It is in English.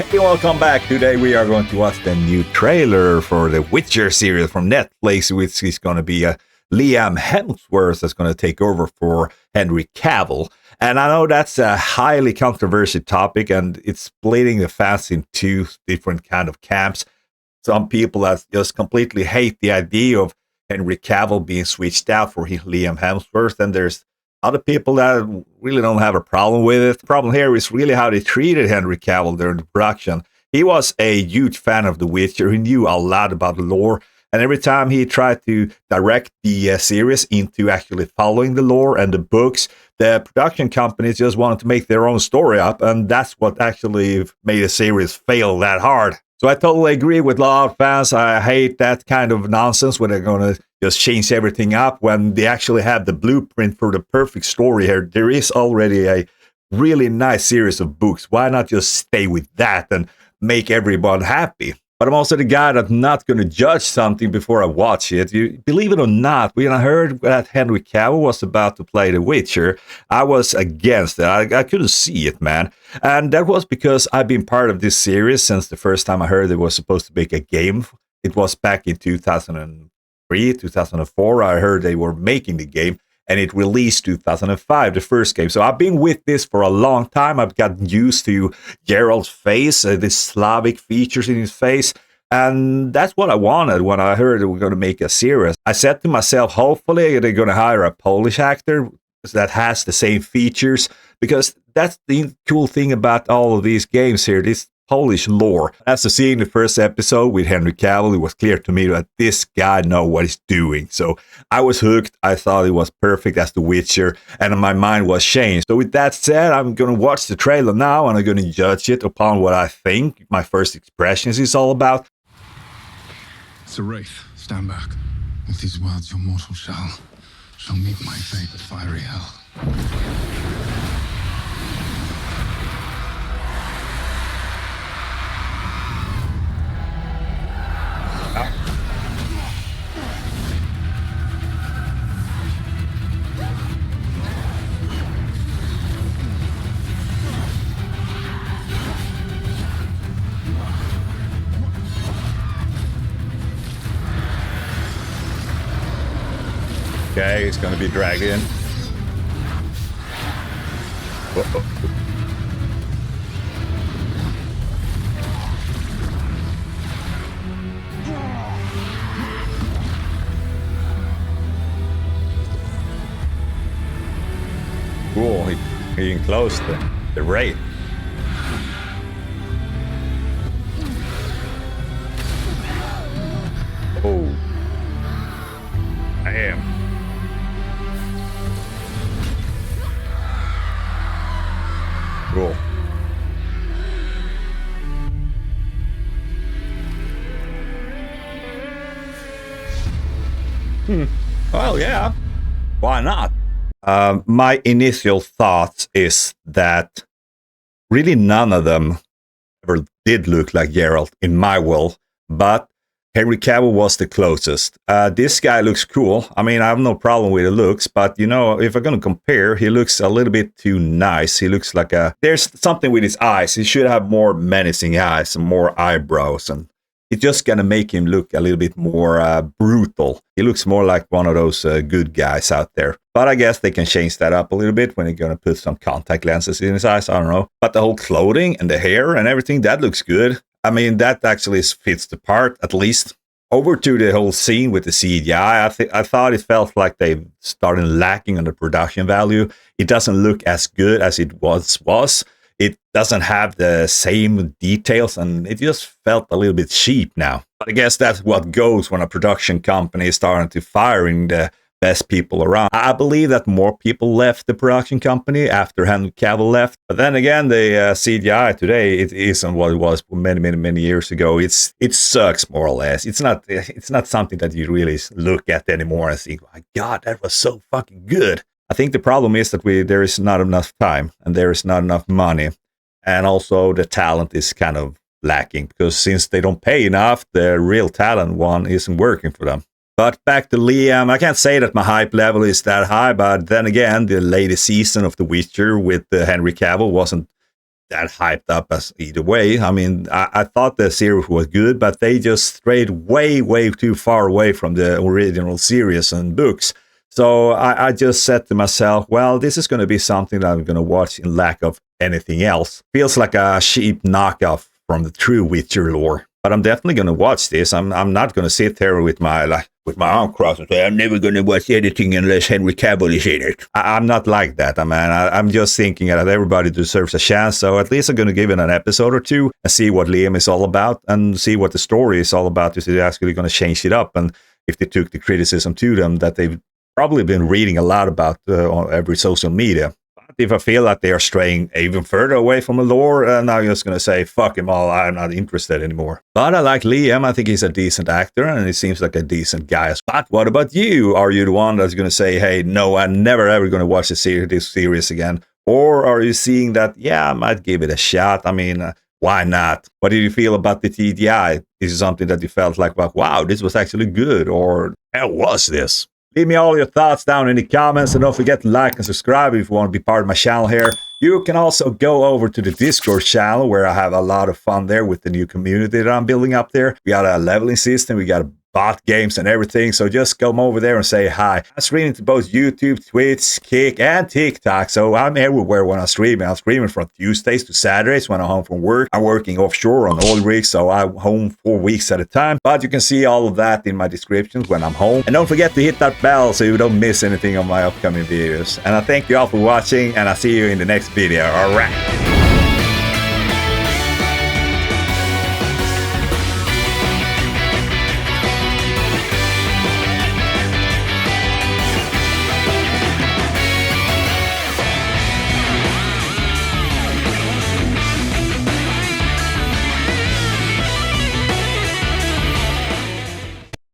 Hey, welcome back. Today we are going to watch the new trailer for the Witcher series from Netflix, which is going to be Liam Hemsworth that's going to take over for Henry Cavill. And I know that's a highly controversial topic, and it's splitting the fans in two different kind of camps. Some people that just completely hate the idea of Henry Cavill being switched out for Liam Hemsworth, and there's other people that really don't have a problem with it. The problem here is really how they treated Henry Cavill during the production. He was a huge fan of The Witcher. He knew a lot about the lore. And every time he tried to direct the series into actually following the lore and the books, the production companies just wanted to make their own story up. And that's what actually made the series fail that hard. So I totally agree with a lot of fans. I hate that kind of nonsense when they're going to just change everything up when they actually have the blueprint for the perfect story here. There is already a really nice series of books. Why not just stay with that and make everyone happy? But I'm also the guy that's not going to judge something before I watch it. You believe it or not, when I heard that Henry Cavill was about to play The Witcher, I was against it. I couldn't see it, man. And that was because I've been part of this series since the first time I heard it was supposed to make a game. It was back in 2003, 2004. I heard they were making the game. And it released 2005, the first game. So I've been with this for a long time. I've gotten used to Geralt's face, the Slavic features in his face. And that's what I wanted when I heard they were going to make a series. I said to myself, hopefully they're going to hire a Polish actor that has the same features. Because that's the cool thing about all of these games here. This Polish lore. As to seeing the first episode with Henry Cavill, it was clear to me that this guy knows what he's doing. So I was hooked. I thought it was perfect as The Witcher, and my mind was changed. So with that said, I'm going to watch the trailer now, and I'm going to judge it upon what I think my first impressions is all about. It's a wraith. Stand back. With these words, your mortal shall meet my fate, the fiery hell. Okay, it's going to be dragged in. Uh-oh. Cool, he enclosed the wraith. Oh. I am. Cool. Well, yeah. Why not? My initial thoughts is that really none of them ever did look like Geralt in my world, but Henry Cavill was the closest. This guy looks cool. I mean, I have no problem with the looks, but you know, if I'm going to compare, he looks a little bit too nice. He looks like there's something with his eyes. He should have more menacing eyes and more eyebrows, and it's just going to make him look a little bit more brutal. He looks more like one of those good guys out there. But I guess they can change that up a little bit when they're going to put some contact lenses in his eyes. I don't know. But the whole clothing and the hair and everything, that looks good. I mean, that actually fits the part, at least. Over to the whole scene with the CGI, I thought it felt like they started lacking on the production value. It doesn't look as good as it was. It doesn't have the same details, and it just felt a little bit cheap now. But I guess that's what goes when a production company is starting to firing the best people around. I believe that more people left the production company after Henry Cavill left. But then again, the CGI today, it isn't what it was many years ago. It sucks, more or less. It's not something that you really look at anymore and think, my God, that was so fucking good. I think the problem is that there is not enough time and there is not enough money. And also the talent is kind of lacking because since they don't pay enough, the real talent one isn't working for them. But back to Liam, I can't say that my hype level is that high, but then again, the latest season of The Witcher with Henry Cavill wasn't that hyped up as either way. I mean, I thought the series was good, but they just strayed way too far away from the original series and books. So I just said to myself, well, this is going to be something that I'm going to watch in lack of anything else. Feels like a cheap knockoff from the true Witcher lore. But I'm definitely going to watch this. I'm not going to sit here with my arm crossed and say, I'm never going to watch anything unless Henry Cavill is in it. I'm not like that. I'm just thinking that everybody deserves a chance. So at least I'm going to give it an episode or two and see what Liam is all about and see what the story is all about. Is it actually going to change it up? And if they took the criticism to them that they've probably been reading a lot about on every social media. If I feel that they are straying even further away from the lore, I'm just going to say, fuck him all, I'm not interested anymore. But I like Liam. I think he's a decent actor, and he seems like a decent guy. But what about you? Are you the one that's going to say, hey, no, I'm never ever going to watch this series again? Or are you seeing that, yeah, I might give it a shot? I mean, why not? What did you feel about the TDI? Is it something that you felt like, wow, this was actually good? Or how was this? Leave me all your thoughts down in the comments, and don't forget to like and subscribe if you want to be part of my channel here. You can also go over to the Discord channel where I have a lot of fun there with the new community that I'm building up there. We got a leveling system, we got bot games and everything, so just come over there and say hi. I'm streaming to both YouTube, Twitch, Kick, and TikTok, so I'm everywhere when I'm streaming. I'm streaming from Tuesdays to Saturdays when I'm home from work. I'm working offshore on oilrigs, so I'm home 4 weeks at a time, but you can see all of that in my descriptions when I'm home. And don't forget to hit that bell so you don't miss anything on my upcoming videos. And I thank you all for watching, and I'll see you in the next video. Alright.